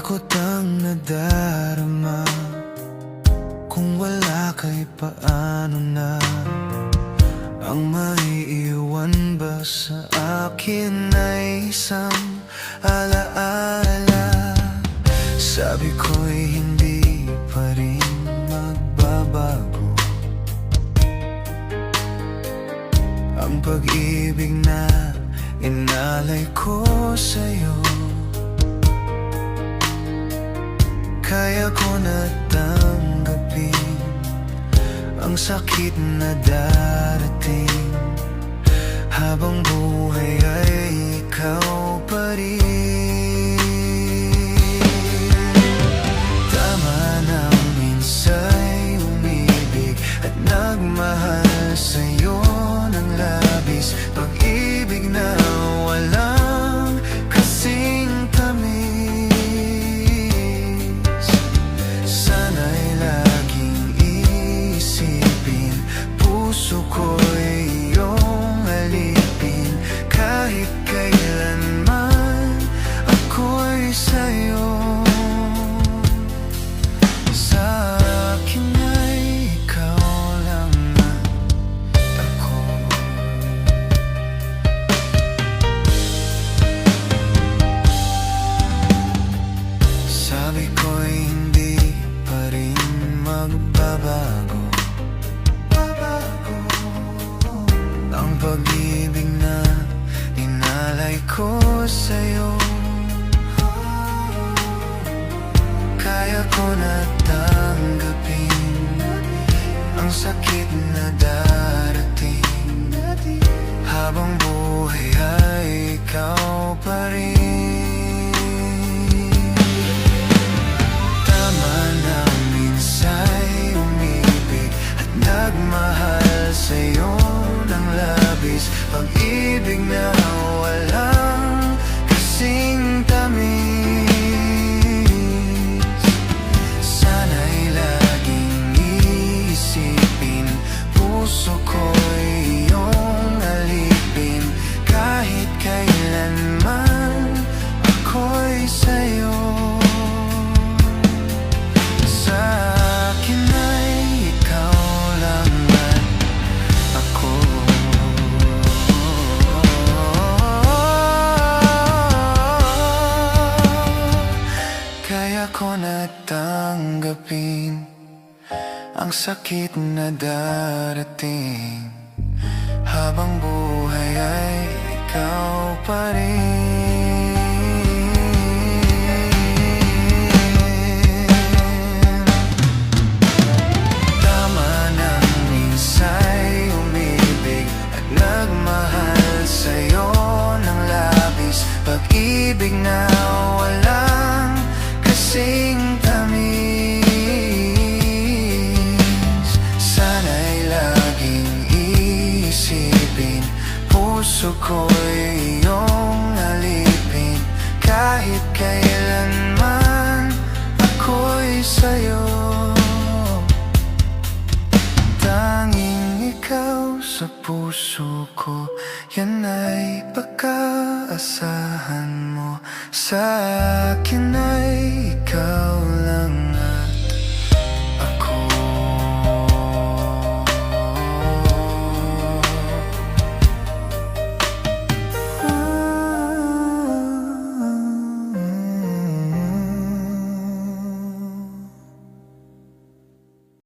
takot ang nadarama. Kung wala ka'y paano na ang maiiwan ba sa akin ay isang alaala. Sabi ko'y hindi pa rin magbabago ang pag-ibig na inalay ko sa'yo. Kaya ko na tanggapin ang sakit na darating, habang buhay ay ikaw pa rin. Tama na minsa'y umibig at nagmahal sa'yo ng labis. Pag-ibig na walang kasing tamis. Sana'y laging isipin, puso ko'y iyong alipin. Kahit kailanman ako'y sa'yo. Sa akin ay ikaw lang at ako. Sabi ko'y hindi pa rin magbabago ang pag-ibig na inalay ko sa'yo. Kaya ko na tanggapin ang sakit na darating, habang buhay ay ikaw pa rin. Tama na minsa'y umibig at nagmahal sa'yo ng labis. Pag-ibig na walang kasing tamis. Sana'y laging iisipin, puso ko'y iyong alipin. Kahit kailanman ako'y sa'yo. Sa akin ay ikaw lang at ako. Kaya ko na tanggapin ang sakit na darating, habang buhay ay ikaw pa rin. Tama na minsa'y umibig at nagmahal sa'yo ng labis. Pag-ibig na walang kasing tamis. Sana'y laging iisipin, puso ko'y iyong alipin. Kahit kailanman ako'y sa'yo. Tanging ikaw sa puso ko, yan ay pagkaasahan mo. Sa akin ay ikaw lang